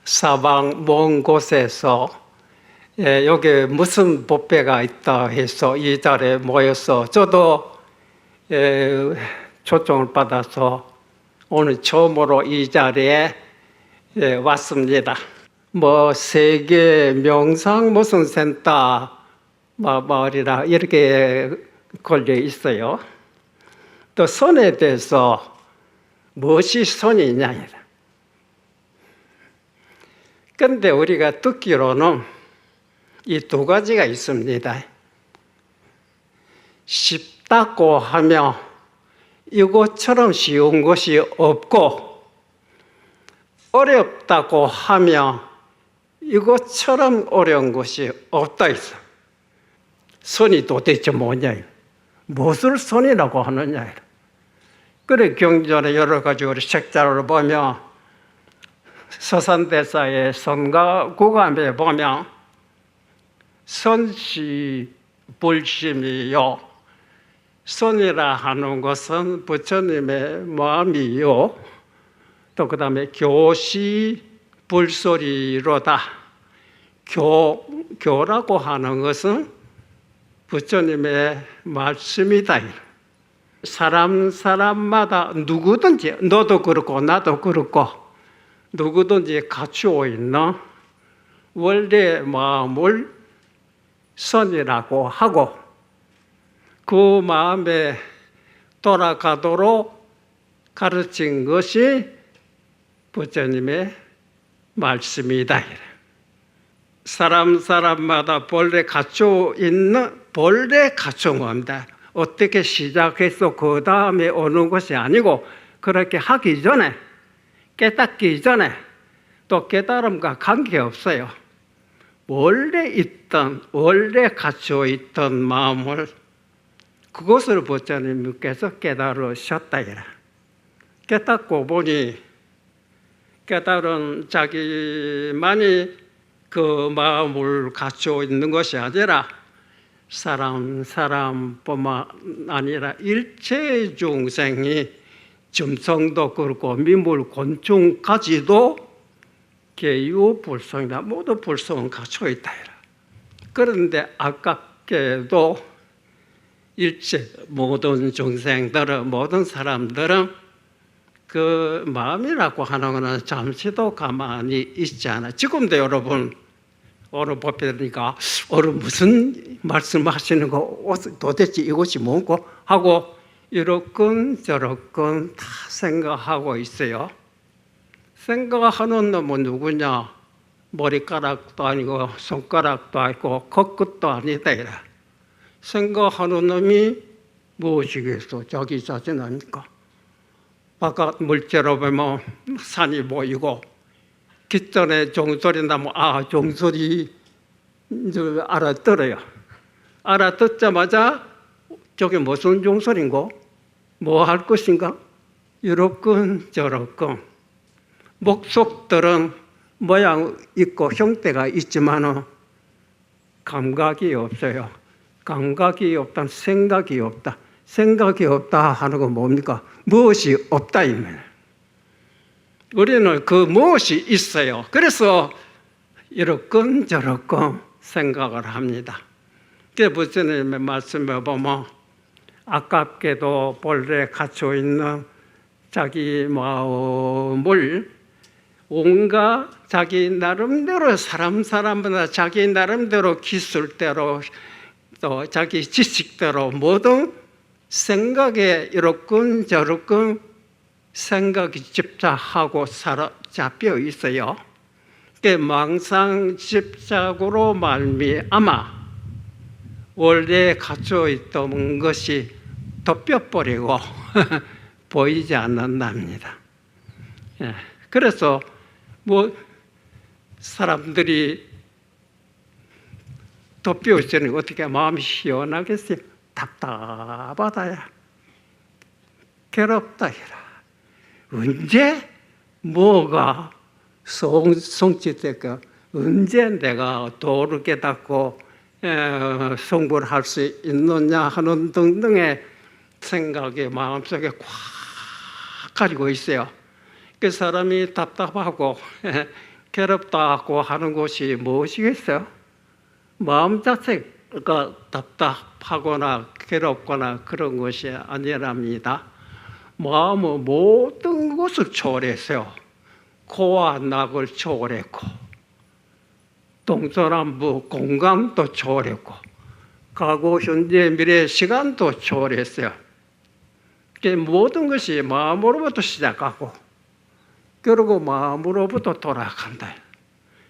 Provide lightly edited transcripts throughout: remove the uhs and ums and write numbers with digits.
사방 먼 곳에서 여기 무슨 법회가 있다 해서 이 자리에 모여서 저도 초청을 받아서 오늘 처음으로 이 자리에 왔습니다. 세계 명상 무슨 센터 마을이라 이렇게 걸려 있어요. 또 선에 대해서 무엇이 선이냐. 그런데 우리가 듣기로는 이 두 가지가 있습니다. 쉽다고 하며 이것처럼 쉬운 것이 없고, 어렵다고 하며 이것처럼 어려운 것이 없다 있어. 선이 도대체 뭐냐? 무엇을 선이라고 하느냐? 그래 경전에 여러 가지 우리 책자를 보면 서산대사의 선가 구감에 보면 선시 불심이요, 선이라 하는 것은 부처님의 마음이요, 또 그 다음에 교시 불소리로다. 교라고 하는 것은 부처님의 말씀이다. 사람마다 누구든지, 너도 그렇고 나도 그렇고 누구든지 갖추어 있는 원래 마음을 선이라고 하고, 그 마음에 돌아가도록 가르친 것이 부처님의 말씀이다. 사람마다 본래 갖추어 있는 본래 갖춘 겁니다. 어떻게 시작해서 그 다음에 오는 것이 아니고, 그렇게 하기 전에, 깨닫기 전에 또 깨달음과 관계없어요. 원래 갖추어 있던 마음을, 그것을 부처님께서 깨달으셨다. 깨닫고 보니 깨달은 자기만이 그 마음을 갖추어 있는 것이 아니라 사람뿐만 아니라 일체 중생이 짐승도 그렇고 미물 곤충까지도 개유 불성이나 모두 불성은 갖추어 있다. 그런데 아깝게도 일체 모든 중생들은, 모든 사람들은 그 마음이라고 하는 것은 잠시도 가만히 있지 않아. 지금도 여러분 오늘 법회니까 오늘 무슨 말씀하시는 거, 도대체 이것이 뭔고 하고 이렇건 저렇건 다 생각하고 있어요. 생각하는 놈은 누구냐? 머리카락도 아니고 손가락도 아니고 코끝도 아니다. 생각하는 놈이 무엇이겠어? 자기 자신 아닙니까? 바깥 물체로 보면 산이 보이고, 깃전에 종소리 나면 종소리 알아들어요. 알아듣자마자 저게 무슨 종소리인고? 뭐 할 것인가? 이렇건 저렇건. 목속들은 모양 있고 형태가 있지만은 감각이 없어요. 감각이 없다는 생각이 없다. 생각이 없다 하는 건 뭡니까? 무엇이 없다 이면. 우리는 그 무엇이 있어요. 그래서 이렇건 저렇건 생각을 합니다. 그 부처님의 말씀에 보면 아깝게도 본래 갖추어 있는 자기 마음을 온갖 자기 나름대로 사람마다 자기 나름대로 기술대로 또 자기 지식대로 모든 생각에 이렇건 저렇건 생각이 집착하고 사로잡혀 있어요. 그 망상 집착으로 말미암아 원래 갖추어 있던 것이 덮여버리고 보이지 않는답니다. 그래서 사람들이 덮여 있으니 어떻게 마음이 시원하겠어요? 답답하다야. 괴롭다. 언제 뭐가 성취될까? 언제 내가 도를 깨닫고 성불을 할 수 있느냐 하는 등등의 생각이 마음속에 꽉 가지고 있어요. 그 사람이 답답하고 괴롭다고 하는 것이 무엇이겠어요? 마음 자체가 답답하거나 괴롭거나 그런 것이 아니랍니다. 마음은 모든 것을 초월했어요. 코와 낙을 초월했고, 동서남북 공간도 초월했고, 과거, 현재, 미래 시간도 초월했어요. 모든 것이 마음으로부터 시작하고, 그리고 마음으로부터 돌아간다.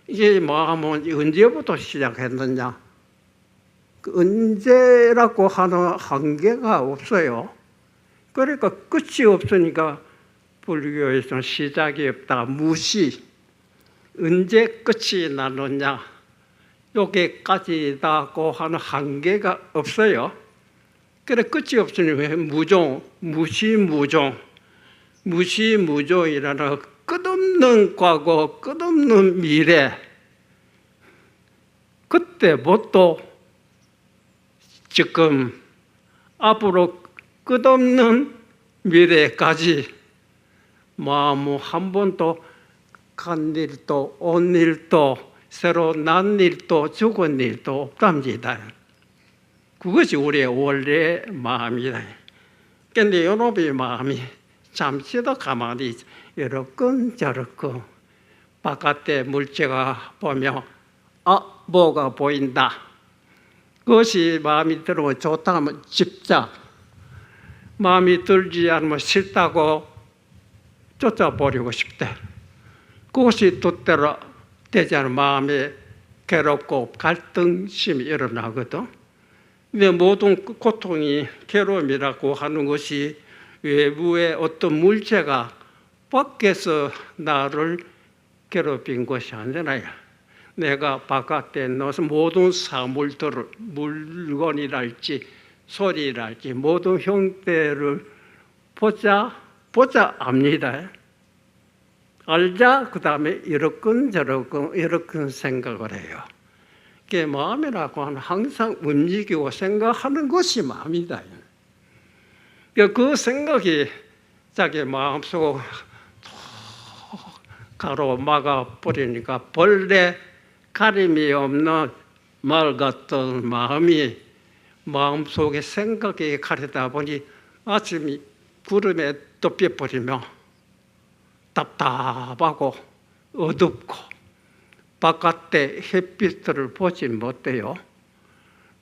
이게 마음은 언제부터 시작했느냐? 언제라고 하는 한계가 없어요. 그러니까 끝이 없으니까 불교에서는 시작이 없다, 무시. 언제 끝이 나느냐? 여기까지다고 하는 한계가 없어요. 그래 끝이 없으니 무종, 무시무종, 무시무종이라는 끝없는 과거, 끝없는 미래, 그때부터 지금 앞으로 끝없는 미래까지 마음 한 번도 간 일도 온 일도 새로 난 일도 죽은 일도 없답니다. 그것이 우리의 원래 마음이다. 그런데 여러분의 마음이 잠시도 가만히 이렇건 저렇건 바깥에 물체가 보면 뭐가 보인다. 그것이 마음이 들으면 좋다 하면 집착, 마음이 들지 않으면 싫다고 쫓아버리고 싶대. 그것이 뜻대로 되지 않은 마음에 괴롭고 갈등심이 일어나거든. 근데 모든 고통이 괴로움이라고 하는 것이 외부의 어떤 물체가 밖에서 나를 괴롭힌 것이 아니라 내가 바깥에 나와서 모든 사물들을, 물건이랄지 소리랄지 모든 형태를 보자 압니다. 알자 그 다음에 이렇건 저렇건 이렇건 생각을 해요. 그게 마음이라고 하는 항상 움직이고 생각하는 것이 마음이다. 그 생각이 자기 마음속으로 가로막아 버리니까 벌레 가림이 없는 말 같은 마음이 마음속에 생각이 가리다 보니 아침이 구름에 덮여버리며 답답하고 어둡고 바깥에 햇빛을 보지 못해요.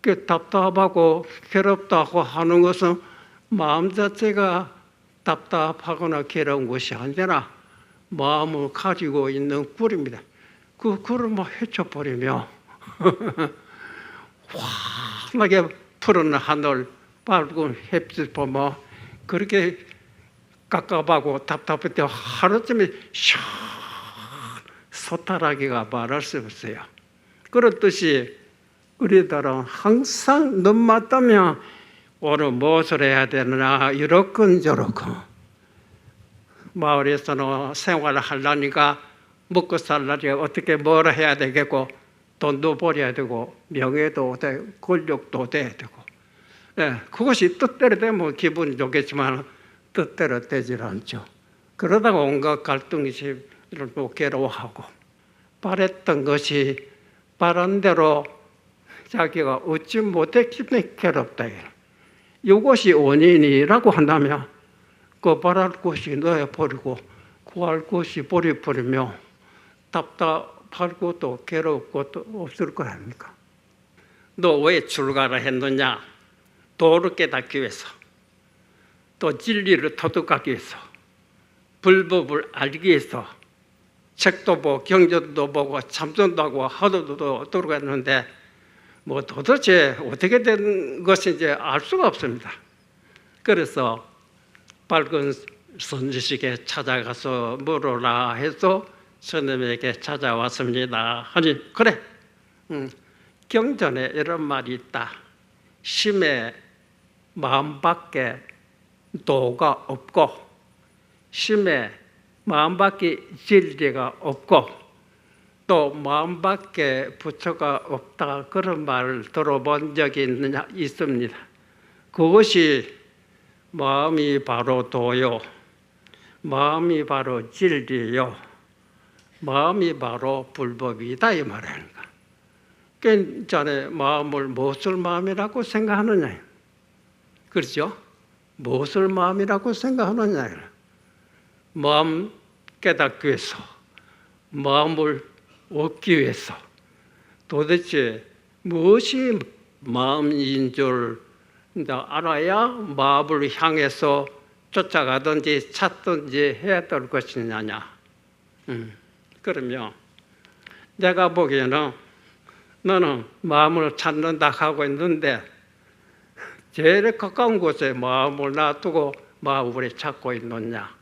그 답답하고 괴롭다고 하는 것은 마음 자체가 답답하거나 괴로운 것이 아니라 마음을 가지고 있는 꿀입니다. 그 꿀을 헤쳐버리며 환하게 푸른 하늘, 밝은 햇빛 보면 그렇게 깝깝하고 답답할 때 하루쯤에 소탈하기가 말할 수 없어요. 그렇듯이 우리들은 항상 눈 맞다면 오늘 무엇을 해야 되느냐 이렇건 저렇건 마을에서는 생활을 하려니까 먹고 살려니까 어떻게 뭘 해야 되겠고 돈도 벌어야 되고 명예도 되고 권력도 돼야 되고 그것이 뜻대로 되면 기분이 좋겠지만 뜻대로 되질 않죠. 그러다가 온갖 갈등이 일어나고 괴로워하고 바랬던 것이 바란 대로 자기가 얻지 못했기 때문에 괴롭다. 이것이 원인이라고 한다면 그 바랄 것이 놓여버리고 구할 것이 버려버리며 답답하고 또 괴롭고 또 없을 거 아닙니까? 너 왜 출가를 했느냐? 도를 깨닫기 위해서, 또 진리를 터득하기 위해서, 불법을 알기 위해서 책도 보고 경전도 보고 참선도 하고 하도도 들어갔는데 도대체 어떻게 된 것인지 알 수가 없습니다. 그래서 밝은 선지식에 찾아가서 물어라 해서 스님에게 찾아왔습니다. 하니 그래, 경전에 이런 말이 있다. 심의 마음밖에 도가 없고 심의 마음밖에 진리가 없고 또 마음밖에 부처가 없다. 그런 말을 들어본 적이 있습니다. 그것이 마음이 바로 도요, 마음이 바로 진리요, 마음이 바로 불법이다 이 말이니까. 그 전에 마음을 무엇을 마음이라고 생각하느냐, 그렇죠? 무엇을 마음이라고 생각하느냐. 마음 깨닫기 위해서, 마음을 얻기 위해서 도대체 무엇이 마음인 줄 알아야 마음을 향해서 쫓아가든지 찾든지 해야 될 것이냐냐. 그러면 내가 보기에는 너는 마음을 찾는다 하고 있는데 제일 가까운 곳에 마음을 놔두고 마음을 찾고 있느냐.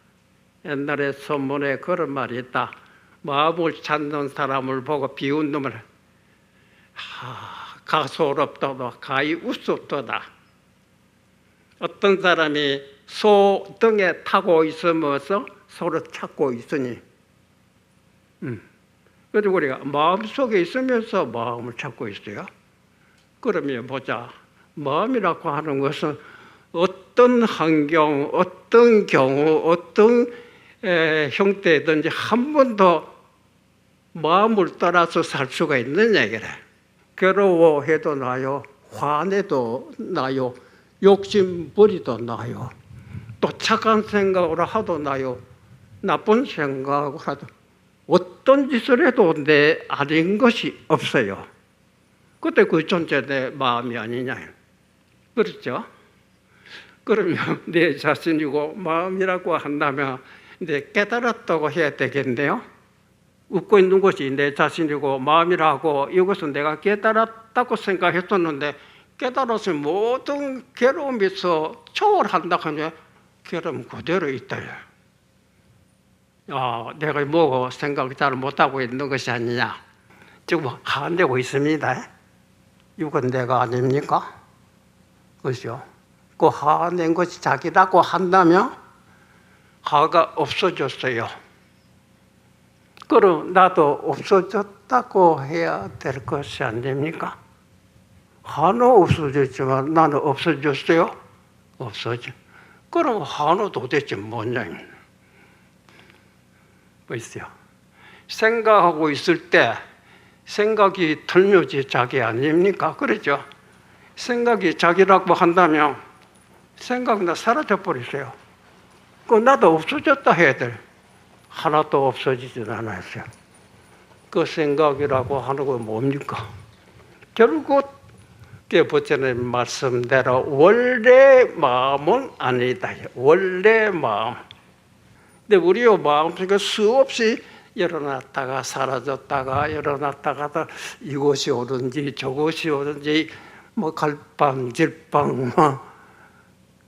옛날에 선문에 그런 말이 있다. 마음을 찾는 사람을 보고 비운 놈을 가소롭도다 가히 우습도다. 어떤 사람이 소 등에 타고 있으면서 소를 찾고 있으니, 그리고 우리가 마음속에 있으면서 마음을 찾고 있어요. 그러면 보자. 마음이라고 하는 것은 어떤 환경, 어떤 경우, 어떤 형태든지 한 번도 마음을 따라서 살 수가 있느냐 이래. 괴로워해도 나요, 화내도 나요, 욕심부리도 나요, 또 착한 생각으로 하도 나요, 나쁜 생각으로 하도 어떤 짓을 해도 내 아닌 것이 없어요. 그때 그 존재 내 마음이 아니냐. 그렇죠? 그러면 내 자신이고 마음이라고 한다면 이제 깨달았다고 해야 되겠네요. 웃고 있는 것이 내 자신이고 마음이라고, 이것은 내가 깨달았다고 생각했었는데 깨달아서 모든 괴로움에서 초월한다 하면 괴로움 그대로 있다. 내가 뭐고 생각을 잘 못하고 있는 것이 아니냐. 지금 화내고 있습니다. 이건 내가 아닙니까? 그렇죠? 그 화낸 것이 자기라고 한다면 화가 없어졌어요. 그럼 나도 없어졌다고 해야 될 것이 아닙니까? 화는 없어졌지만 나는 없어졌어요? 없어져. 그럼 화는 도대체 뭐냐? 보이세요? 생각하고 있을 때 생각이 틀려지 자기 아닙니까? 그렇죠? 생각이 자기라고 한다면 생각은 사라져버리세요. 그 나도 없어졌다 해야 돼. 하나도 없어지지 않았어요. 그 생각이라고 하는 건 뭡니까? 결국 부처님 말씀대로 원래 마음은 아니다. 원래 마음. 근데 우리의 마음속에 수없이 일어났다가 사라졌다가 일어났다가 이것이 오든지 저것이 오든지 뭐 갈팡질팡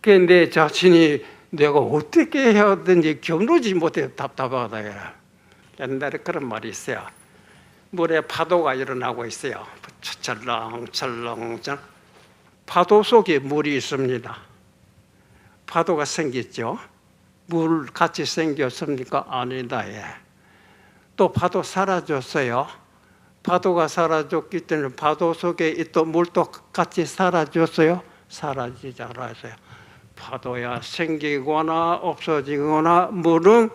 내 자신이 내가 어떻게 해야 되는지 겨누지 못해 답답하다. 옛날에 그런 말이 있어요. 물에 파도가 일어나고 있어요. 철렁철렁. 파도 속에 물이 있습니다. 파도가 생겼죠. 물 같이 생겼습니까? 아니다. 또 파도 사라졌어요. 파도가 사라졌기 때문에 파도 속에 있던 물도 같이 사라졌어요. 사라지지 않았어요. 파도야 생기거나 없어지거나 물은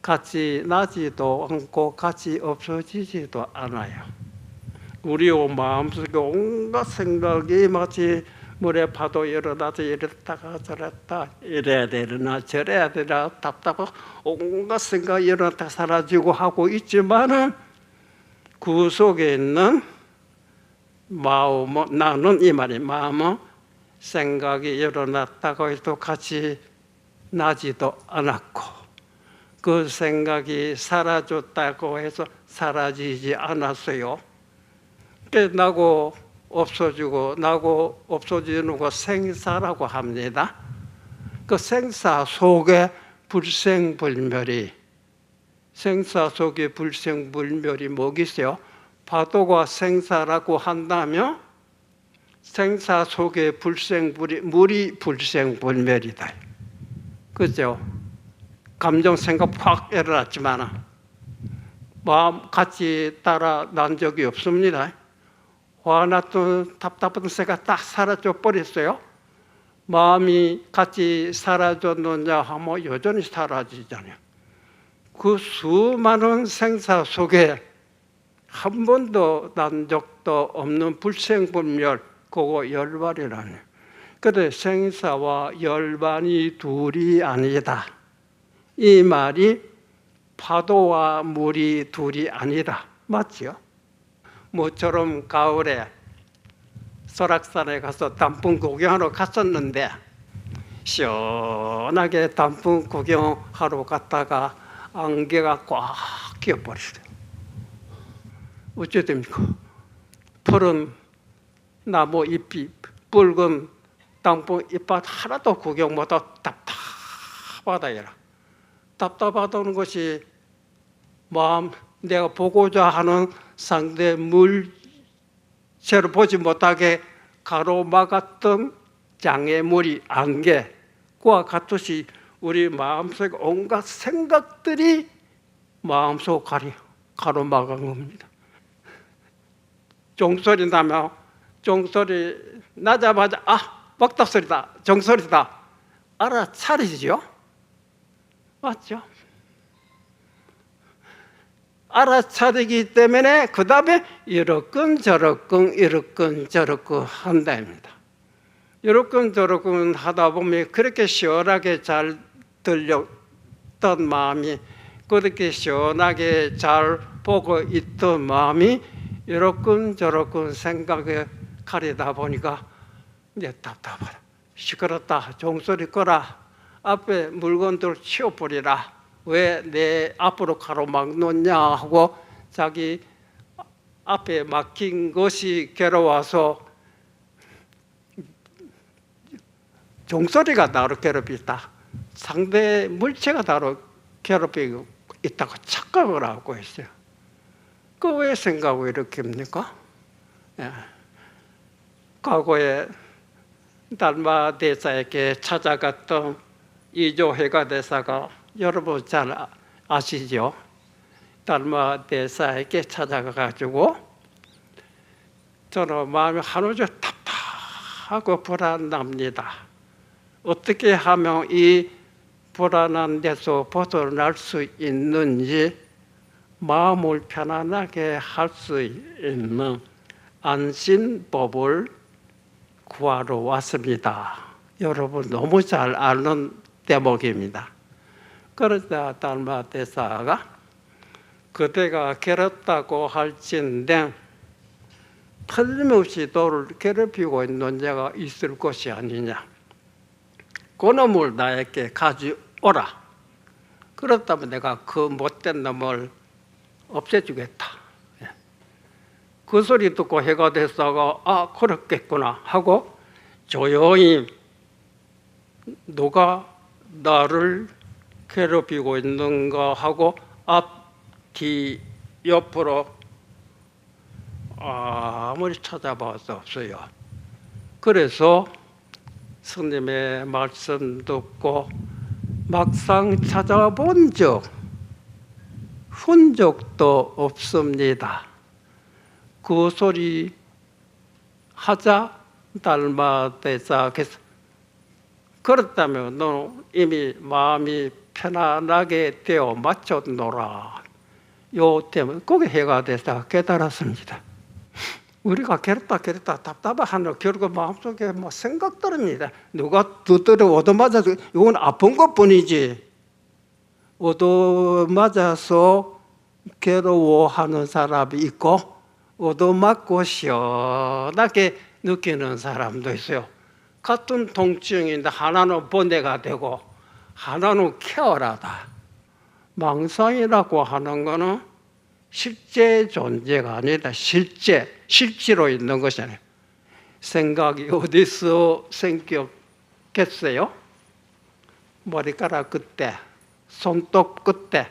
같이 나지도 않고 같이 없어지지도 않아요. 우리의 마음속에 온갖 생각이 마치 물에 파도 일어나서 이랬다가 저랬다, 이래야 되나 저래야 되나 답답하고 온갖 생각이 일어났다 사라지고 하고 있지만은 그 속에 있는 마음은, 나는 이 말이 마음은 생각이 일어났다고 해도 같이 나지도 않았고 그 생각이 사라졌다고 해서 사라지지 않았어요. 나고 없어지고 나고 없어지는 거 생사라고 합니다. 그 생사 속에 불생불멸이, 생사 속에 불생불멸이 뭐겠어요? 파도가 생사라고 한다면 생사 속에 물이 불생불멸이다. 그죠? 감정 생각 확 일어났지만 마음 같이 따라 난 적이 없습니다. 화났던 답답한 생각 딱 사라져 버렸어요. 마음이 같이 사라졌느냐 하면 여전히 사라지잖아요. 그 수많은 생사 속에 한 번도 난 적도 없는 불생불멸, 그거 열반이라니. 그래, 생사와 열반이 둘이 아니다. 이 말이 파도와 물이 둘이 아니다. 맞죠? 모처럼 가을에 설악산에 가서 단풍 구경하러 갔었는데 시원하게 단풍 구경하러 갔다가 안개가 꽉 끼어버리더래요. 어째 됩니까? 푸른 나무 잎이 붉은 단풍 잎밭 하나도 구경 못하고 답답하다. 답답하다는 것이 마음, 내가 보고자 하는 상대 물체를 보지 못하게 가로막았던 장애물이 안개, 그와 같듯이 우리 마음속에 온갖 생각들이 마음속 가로막은 겁니다. 종소리 나면 종소리 나자마자 막답소리다, 종소리다 알아차리죠. 맞죠? 알아차리기 때문에 그 다음에 이러끈 저러끈 한다입니다. 이러끈 저러끈 하다 보면 그렇게 시원하게 잘 들렸던 마음이, 그렇게 시원하게 잘 보고 있던 마음이 이러끈 저러끈 생각에 가리다 보니까 이제 답답하다, 시끄럽다, 종소리 꺼라, 앞에 물건들 치워버리라, 왜 내 앞으로 가로막느냐 하고 자기 앞에 막힌 것이 괴로워서 종소리가 나를 괴롭히다, 상대 물체가 나를 괴롭히고 있다고 착각을 하고 있어요. 그 왜 생각을 이렇게 합니까? 예. 과거에 달마 대사에게 찾아갔던 이조회가 대사가 여러분 잘 아시죠? 달마 대사에게 찾아가가지고 저는 마음이 한우주 답답하고 불안합니다. 어떻게 하면 이 불안한 데서 벗어날 수 있는지, 마음을 편안하게 할 수 있는 안심법을 구하러 왔습니다. 여러분 너무 잘 아는 대목입니다. 그러자 달마 대사가 그대가 괴롭다고 할진대 틀림없이 너를 괴롭히고 있는 자가 있을 것이 아니냐, 그놈을 나에게 가져오라. 그렇다면 내가 그 못된 놈을 없애주겠다. 그 소리 듣고 해가 대사가 그렇겠구나 하고 조용히 누가 나를 괴롭히고 있는가 하고 앞, 뒤, 옆으로 아무리 찾아봐도 없어요. 그래서 스님의 말씀 듣고 막상 찾아본 흔적도 없습니다. 그 소리 하자 달마 대사께서 그렇다면 너 이미 마음이 편안하게 되어 맞췄노라. 요 때문에 거기 해가 돼서 깨달았습니다. 우리가 괴롭다 답답하는 결국 마음속에 생각들입니다. 누가 두드려 얻어맞아서 이건 아픈 것뿐이지, 얻어맞아서 괴로워하는 사람이 있고 얻어맞고 시원하게 느끼는 사람도 있어요. 같은 통증인데 하나는 번뇌가 되고 하나는 쾌활하다. 망상이라고 하는 것은 실제 존재가 아니다. 실제로 있는 것이잖아요. 생각이 어디서 생겼겠어요? 머리카락 끝에, 손톱 끝에,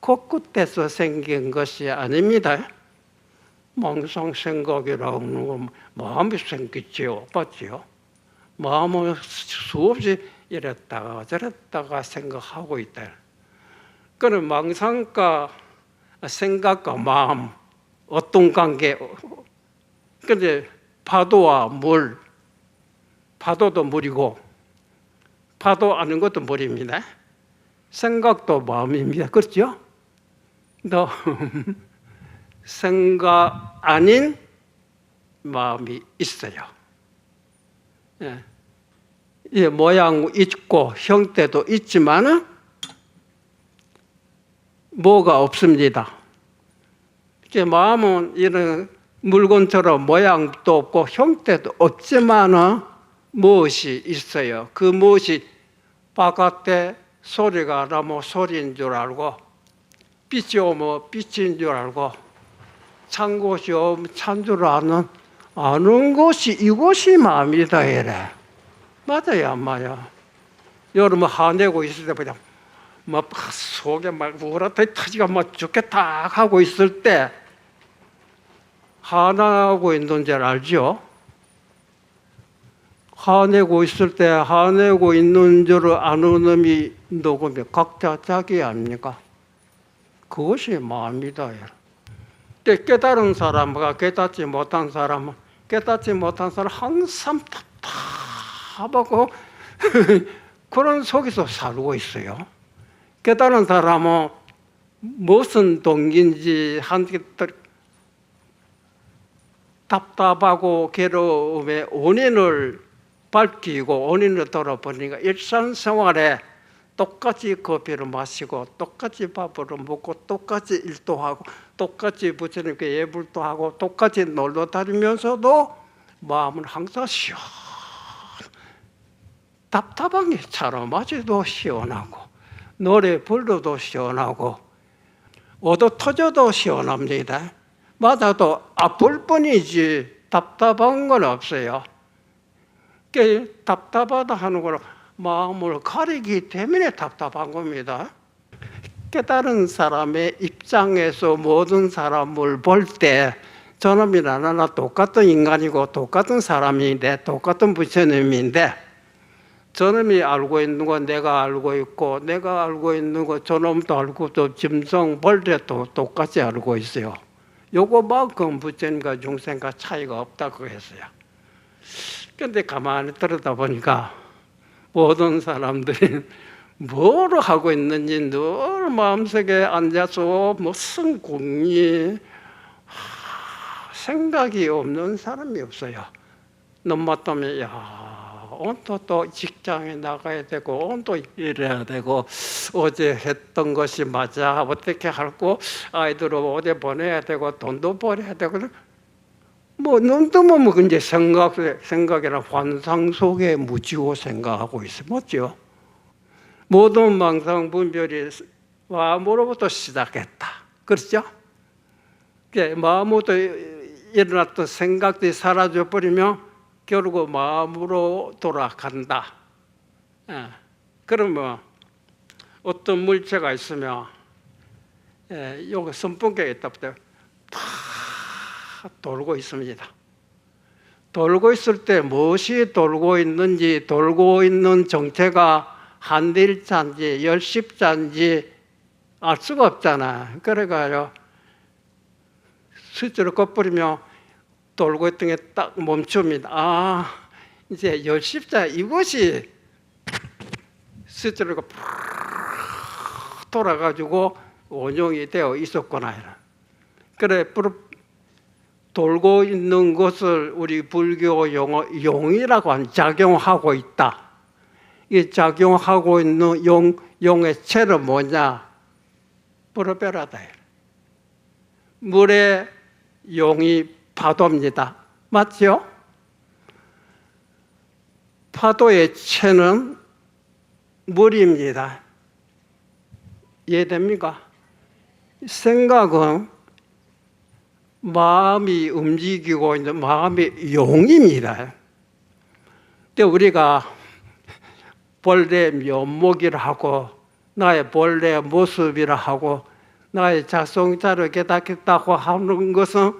코끝에서 생긴 것이 아닙니다. 망상 생각이라고 하는 건 마음이 생기지요. 맞지요? 마음은 수없이 이랬다가 저랬다가 생각하고 있다. 그럼 망상과 생각과 마음 어떤 관계? 근데 파도와 물, 파도도 물이고 파도 아는 것도 물입니다. 생각도 마음입니다. 그렇죠? 또 생각 아닌 마음이 있어요. 예. 예, 모양 있고 형태도 있지만은 뭐가 없습니다. 이제 마음은 이런 물건처럼 모양도 없고 형태도 없지만은 무엇이 있어요. 그 무엇이 바깥에 소리가 나면 소리인 줄 알고, 빛이 오면 빛인 줄 알고, 찬 곳이 오면 찬 줄 아는 것이 이것이 마음이다 이래. 맞아요, 안 맞아요? 여러분 화내고 있을 때 그냥 막 속에 막 우라통이 터지가 막 죽겠다 하고 있을 때 화나고 있는 줄 알죠? 화내고 있을 때 화내고 있는 줄 아는 놈이 누구며 각자 자기 아닙니까? 그것이 마음이다. 깨달은 사람과 깨닫지 못한 사람은 항상 답답하고 그런 속에서 살고 있어요. 깨달은 사람은 무슨 동기인지 답답하고 괴로움의 원인을 밝히고 원인을 돌아보니까 일상생활에 똑같이 커피를 마시고 똑같이 밥을 먹고 똑같이 일도 하고 똑같이 부처님께 예불도 하고 똑같이 놀러 다니면서도 마음은 항상 답답한 게 차로마치도 시원하고 노래 불러도 시원하고 오도 터져도 시원합니다. 맞아도 아플 뿐이지 답답한 건 없어요. 답답하다 하는 건 마음을 가리기 때문에 답답한 겁니다. 깨달은 사람의 입장에서 모든 사람을 볼 때 저놈이 나나 똑같은 인간이고 똑같은 사람인데 똑같은 부처님인데 저놈이 알고 있는 건 내가 알고 있고 내가 알고 있는 거 저놈도 알고 또 짐승 벌레도 똑같이 알고 있어요. 요거만큼 부처님과 중생과 차이가 없다고 했어요. 그런데 가만히 들여다보니까 모든 사람들이 뭘 하고 있는지 늘 마음속에 앉아서 무슨 궁리 생각이 없는 사람이 없어요. 넘마 때문에 오늘 또 직장에 나가야 되고 오늘 또 일해야 되고 어제 했던 것이 맞아 어떻게 할고 아이들을 어디 보내야 되고 돈도 벌어야 되고 뭐 눈 뜨면 이제 생각이나 환상 속에 무지고 생각하고 있어요. 맞죠? 모든 망상 분별이 마음으로부터 시작했다. 그렇죠? 마음으로부터 일어났던 생각들이 사라져 버리면 결국 마음으로 돌아간다. 그러면 어떤 물체가 있으면 여기 선풍기가 있다 보다 다 돌고 있습니다. 돌고 있을 때 무엇이 돌고 있는지 돌고 있는 정체가 한일자인지 열십자인지 알 수가 없잖아. 그래가지고 스위치를 꺼버리면 돌고 있던 게 딱 멈춥니다. 이제 열십자 이것이 스위치를 돌아가지고 원용이 되어 있었구나. 그래 돌고 있는 것을 우리 불교 용어 용이라고 하는 작용하고 있다. 이 작용하고 있는 용의 체는 뭐냐? 프로페러다. 물의 용이 파도입니다. 맞죠? 파도의 체는 물입니다. 이해됩니까? 생각은 마음이 움직이고 있는 마음의 용입니다. 근데 우리가 본래 면목이라 하고 나의 본래 모습이라 하고 나의 자성자를 깨닫겠다고 하는 것은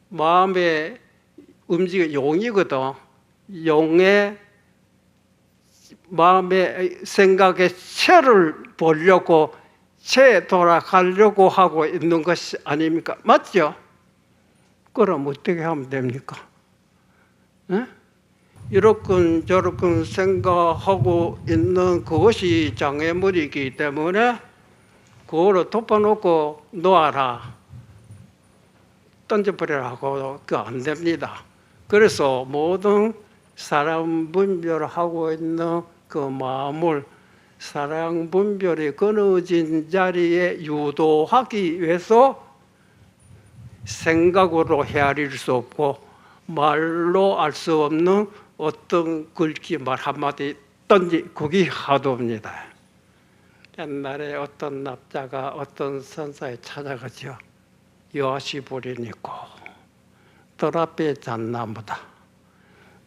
마음의 움직이는 용이거든. 용의 마음의 생각의 체를 보려고 체에 돌아가려고 하고 있는 것이 아닙니까? 맞죠? 그럼 어떻게 하면 됩니까? 이렇군 저렇군 생각하고 있는 그것이 장애물이기 때문에 그거를 덮어놓고 놓아라, 던져버리라고 그 안 됩니다. 그래서 모든 사랑 분별하고 있는 그 마음을 사랑 분별이 끊어진 자리에 유도하기 위해서 생각으로 헤아릴 수 없고 말로 알 수 없는 어떤 글귀 말 한마디 그게 화두입니다. 옛날에 어떤 납자가 어떤 선사에 찾아가죠. 여시불이 있고 뜰 앞에 잣나무다.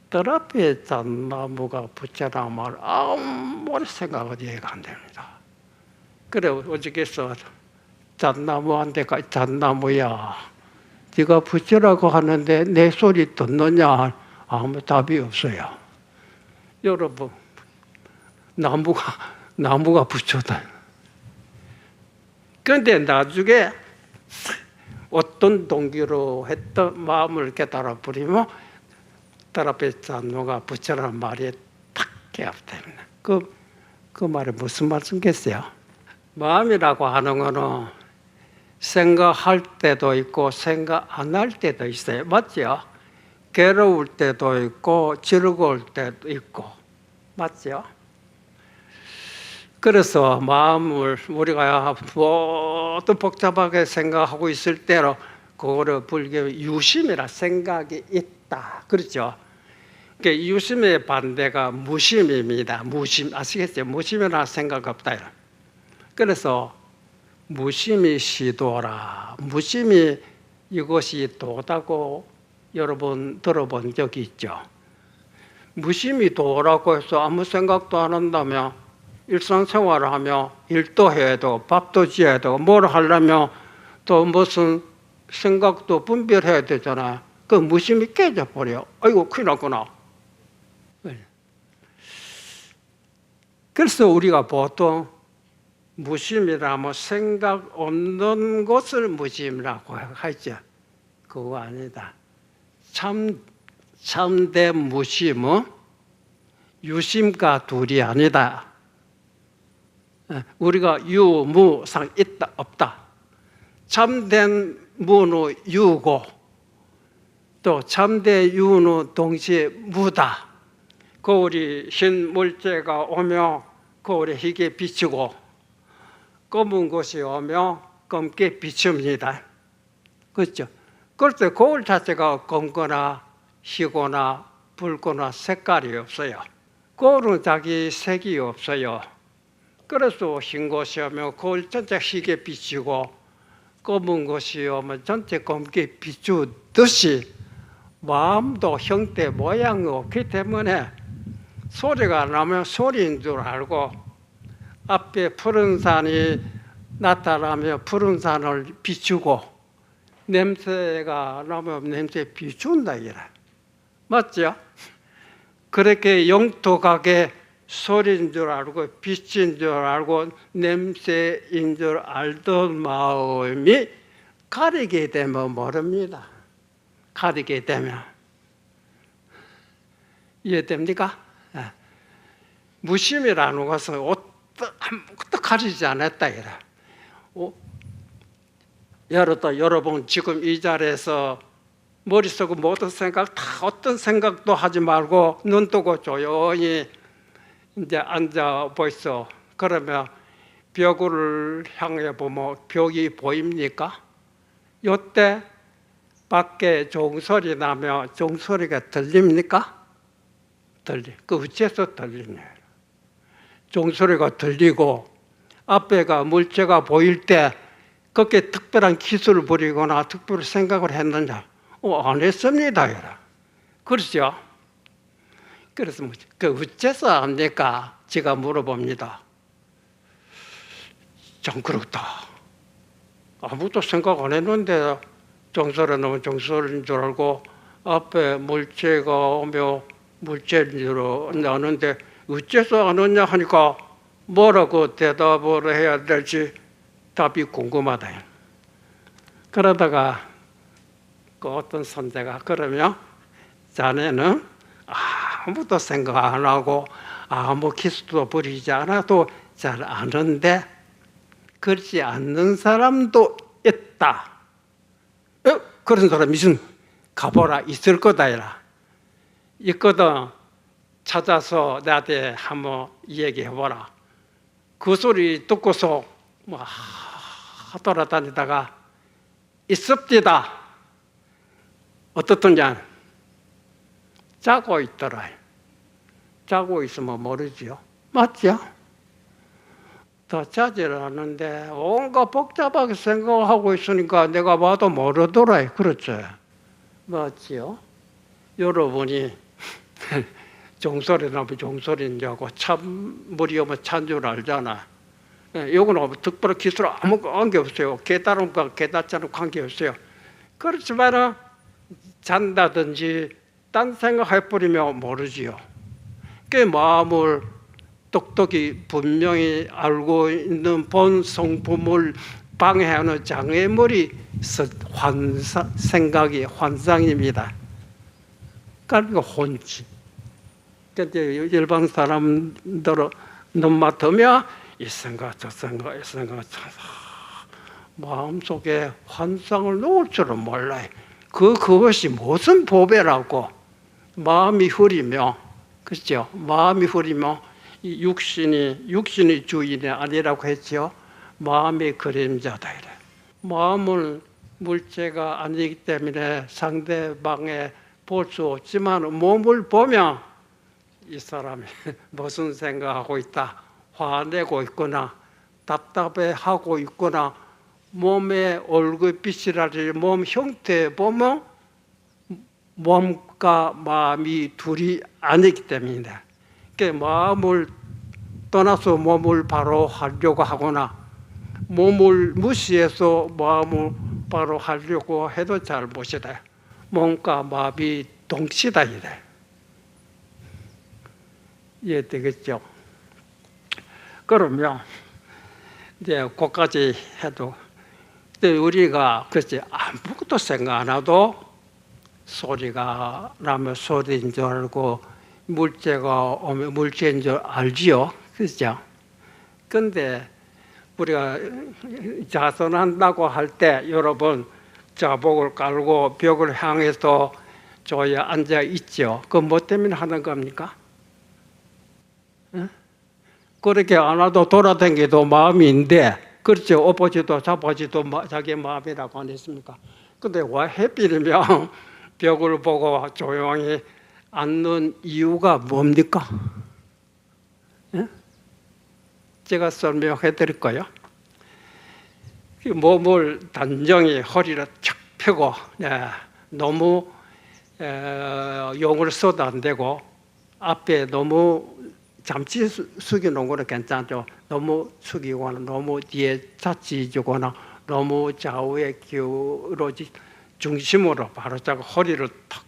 뜰 앞에 잣나무가 부처나무를 아무리 생각해도 이해가 안 됩니다. 그래 어저께서 잣나무한테가 잣나무야, 네가 부처라고 하는데 내 소리 듣느냐? 아무 답이 없어요. 여러분, 나무가 부처다. 그런데 나중에 어떤 동기로 했던 마음을 깨달아 버리면 뜰 앞에 잣나무가 부처라는 말이 탁 깨닫습니다. 그 말이 무슨 말씀겠어요? 마음이라고 하는 거는 생각할 때도 있고 생각 안 할 때도 있어요. 맞죠? 괴로울 때도 있고 즐거울 때도 있고, 맞죠? 그래서 마음을 우리가 모두 복잡하게 생각하고 있을 때로 그거를 불교 유심이라 생각이 있다. 그렇죠? 그러니까 유심의 반대가 무심입니다. 무심, 아시겠어요? 무심이라 생각 없다. 그래서 무심이 시도라. 무심이 이것이 도다고 여러분 들어본 적이 있죠? 무심이 도라고 해서 아무 생각도 안 한다면 일상생활을 하며 일도 해야 되고 밥도 지어야 되고 뭘 하려면 또 무슨 생각도 분별해야 되잖아요. 그 무심이 깨져버려. 아이고 큰일 났구나. 그래서 우리가 보통 무심이라면 생각 없는 것을 무심이라고 하죠. 그거 아니다. 참된 무심은 유심과 둘이 아니다. 우리가 유무상 있다 없다. 참된 무는 유고 또 참된 유는 동시에 무다. 거울이 흰 물체가 오며 거울에 희게 비치고 검은 것이 오며 검게 비춥니다. 그렇죠? 그럴 때 거울 자체가 검거나 희거나 붉거나 색깔이 없어요. 거울은 자기 색이 없어요. 그래서 흰 것이 오면 거울 전체 희게 비치고 검은 것이 오면 전체 검게 비추듯이 마음도 형태 모양이 없기 때문에 소리가 나면 소리인 줄 알고 앞에 푸른 산이 나타나면 푸른 산을 비추고 냄새가 나면 냄새 비춘다 이래. 맞죠? 그렇게 영토각에 소리인 줄 알고 빛인 줄 알고 냄새인 줄 알던 마음이 가리게 되면 모릅니다. 가리게 되면. 이해됩니까? 무심이라는 것은 아무것도 가리지 않았다 이래. 예를 들어 여러분 지금 이 자리에서 머릿속에 모든 생각 다 어떤 생각도 하지 말고 눈 뜨고 조용히 이제 앉아 보이소. 그러면 벽을 향해 보면 벽이 보입니까? 이때 밖에 종소리 나면 종소리가 들립니까? 그 어째서 들리냐? 종소리가 들리고 앞에가 물체가 보일 때 그렇게 특별한 기술을 부리거나 특별한 생각을 했느냐? 안 했습니다. 그렇죠? 그래서 그 어째서 압니까? 제가 물어봅니다. 좀 그렇다. 아무도 생각 안 했는데 종소리 나면 종소리인 줄 알고 앞에 물체가 오며 물체인 줄 아는데 어째서 안 왔냐 하니까 뭐라고 대답을 해야 될지 답이 궁금하다. 그러다가 그 어떤 선생가 그러면 자네는 아무도 생각 안 하고 아무 기술도 부리지 않아도 잘 아는데 그렇지 않는 사람도 있다. 그런 사람 무슨 가보라 있을 거다 이라. 있거든. 찾아서 나한테 한번 얘기해보라. 그 소리 듣고서 뭐 돌아다니다가 있습니다. 어떻더냐? 자고 있더라. 자고 있으면 모르지요. 맞죠? 더 자질 않는데 온갖 복잡하게 생각하고 있으니까 내가 봐도 모르더라. 그렇죠? 맞지요? 여러분이 종소리 나면 종소리인지 하고 찬물이 오면 찬 줄 알잖아. 이거는 특별한 기술 아무 관계 없어요. 깨달음과 깨닫지 않은 관계 없어요. 그렇지만 잔다든지 딴 생각해버리면 모르지요. 그 마음을 똑똑히 분명히 알고 있는 본 성품을 방해하는 장애물이 생각이 환상입니다. 그러니까 혼지. 근데 일반 사람들은 눈 맡으면 이 생각 저 생각 이 생각 마음속에 환상을 놓을 줄은 몰라요. 그것이 무슨 보배라고. 마음이 흐리며, 그렇죠? 마음이 흐리며 육신이 주인이 아니라고 했죠. 마음이 그림자다 이래. 마음은 물체가 아니기 때문에 상대방에 볼 수 없지만 몸을 보면 이 사람이 무슨 생각하고 있다, 화내고 있거나 답답해하고 있거나 몸의 얼굴빛이라든지 몸 형태 보면 몸과 마음이 둘이 아니기 때문이다. 그러니까 마음을 떠나서 몸을 바로 하려고 하거나 몸을 무시해서 마음을 바로 하려고 해도 잘못이다. 몸과 마음이 동시다 이래. 이해되겠죠? 그러면 이제 그까지 해도 우리가 그렇지 아무것도 생각 안 하도 소리가 나면 소리인 줄 알고 물체가 오면 물체인 줄 알지요. 그렇죠? 근데 우리가 자선한다고 할 때 여러분 자복을 깔고 벽을 향해서 저에 앉아 있죠. 그 뭐 때문에 하는 겁니까? 응? 그렇게 안 와도 돌아다니도 마음인데, 그렇죠. 엎어지도 잡아지도 자기 마음이라고 안 했습니까? 근데 왜 해필이면 벽을 보고 조용히 앉는 이유가 뭡니까? 응? 제가 설명해 드릴 거예요. 몸을 단정히 허리를 쫙 펴고, 너무 용을 써도 안 되고 앞에 너무 잠시 숙여놓은 거는 괜찮죠. 너무 숙이거나 너무 뒤에 자치주거나 너무 좌우에 기울어지 중심으로 바로 잡고 허리를 탁.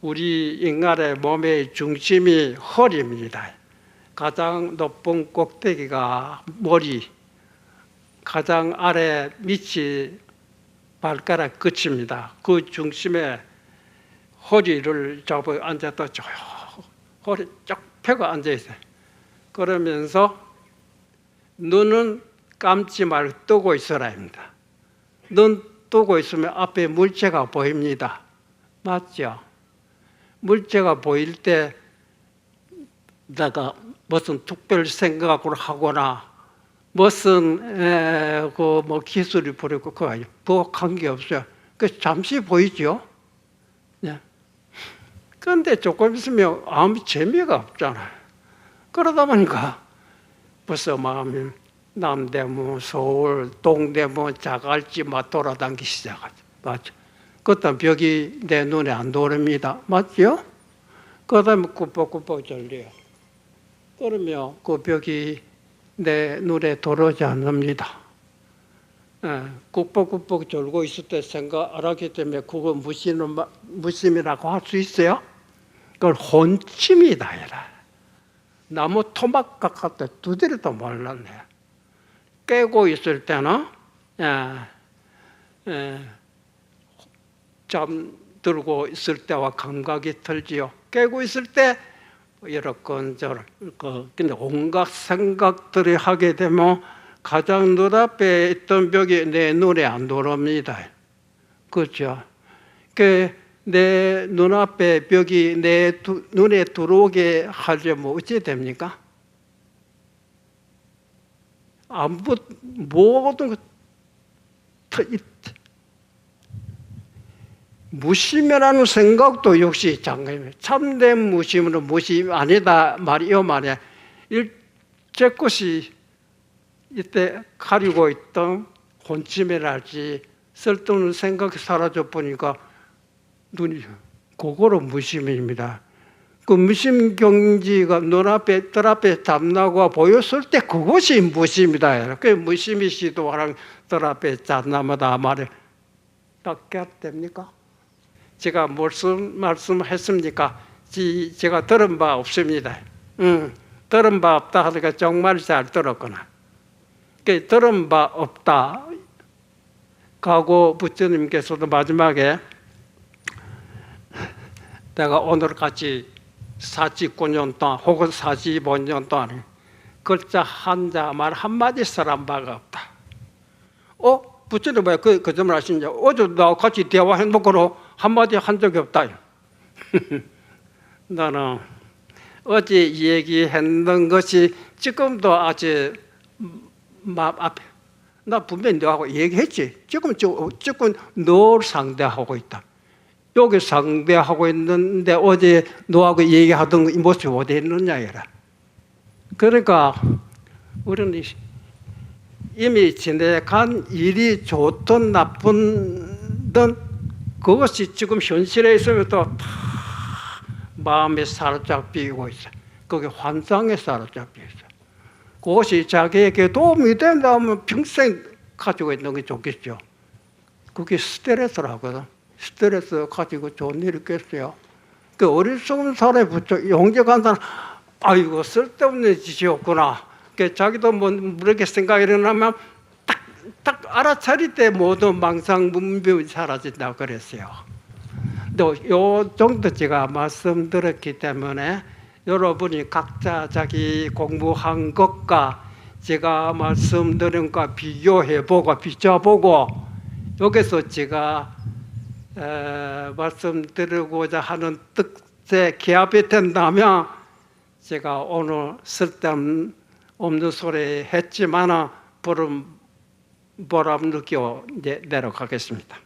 우리 인간의 몸의 중심이 허리입니다. 가장 높은 꼭대기가 머리, 가장 아래 밑이 발가락 끝입니다. 그 중심에 허리를 잡고 앉았다 쭉 허리 쫙 펴고 앉아있어요. 그러면서 눈은 감지 말고 뜨고 있어라 합니다. 눈 뜨고 있으면 앞에 물체가 보입니다. 맞죠? 물체가 보일 때 내가 무슨 특별 생각을 하거나 무슨 뭐 기술이 부리고 그거 관계 없어요. 그 잠시 보이죠. 네. 그런데 조금 있으면 아무 재미가 없잖아요. 그러다 보니까 벌써 마음이 남대문, 서울, 동대문, 자갈치 막 돌아다니기 시작하죠. 맞죠? 그것도 벽이 내 눈에 안 들어옵니다. 맞죠? 그 다음에 꾸벅꾸벅 졸려요. 그러면 그 벽이 내 눈에 들어오지 않습니다. 꾸벅꾸벅 졸고 있을 때 생각 안 하기 때문에 그거 무심이라고 할 수 있어요? 그걸 혼침이다. 나무 토막 가깝다 두드려도 몰랐네. 깨고 있을 때는 들고 있을 때와 감각이 틀지요. 깨고 있을 때 이렇건저런 근데 온갖 생각들이 하게 되면 가장 눈앞에 있던 벽이 내 눈에 안 들어옵니다. 그렇죠? 내 눈앞에 벽이 내 눈에 들어오게 하려면 어찌 됩니까? 모든 것 무심이라는 생각도 역시 장애입니다. 참된 무심은 무심이 아니다 말이요 말이야. 일제 것이 이때 가리고 있던 혼침이랄지 쓸데없는 생각이 사라져 보니까 눈이 그거로 무심입니다. 그 무심 경지가 눈앞에 뜰 앞에 잡나무가 보였을 때 그것이 무심이다. 그 무심이 시도하는 뜰 앞에 잡나무다 말에 닦게 됩니까? 제가 무슨 말씀했습니까? 제가 들은 바 없습니다. 들은 바 없다 하니까 정말 잘 들었구나. 들은 바 없다. 가고 부처님께서도 마지막에 내가 오늘같이 49년 동안 혹은 45년 동안 글자 한자 말 한마디 써란 바가 없다. 부처님 왜 그 점을 하시냐? 어제 나와 같이 대화 행복으로 한마디 한 적이 없다. 나는 어제 얘기했는 것이 지금도 아직 마음 앞에 나 분명히 너하고 얘기했지. 지금 널 상대하고 있다. 여기 상대하고 있는데 어제 너하고 얘기하던 이 모습이 어디 있느냐 이라. 그러니까 우리는 이미 지내간 일이 좋든 나쁘든 그것이 지금 현실에 있으면 또 마음에 사로잡히고 있어. 그게 환상에 사로잡혀 있어. 그것이 자기에게 도움이 된다면 평생 가지고 있는 게 좋겠죠. 그게 스트레스라거든. 스트레스 가지고 좋은 일 있겠어요. 그 어리석은 사람이 붙여 용접한 사람, 아이고 쓸데없는 짓이었구나. 자기도 모르게 생각이 일어나면 딱 알아차릴 때 모든 망상분별이 사라진다고 그랬어요. 근데 요 정도 제가 말씀드렸기 때문에 여러분이 각자 자기 공부한 것과 제가 말씀드린 것과 비교해보고 비춰보고 여기서 제가 말씀드리고자 하는 뜻에 기합이 된다면 제가 오늘 쓸데없는 소리 했지만 보람 느끼고 이제 내려가겠습니다.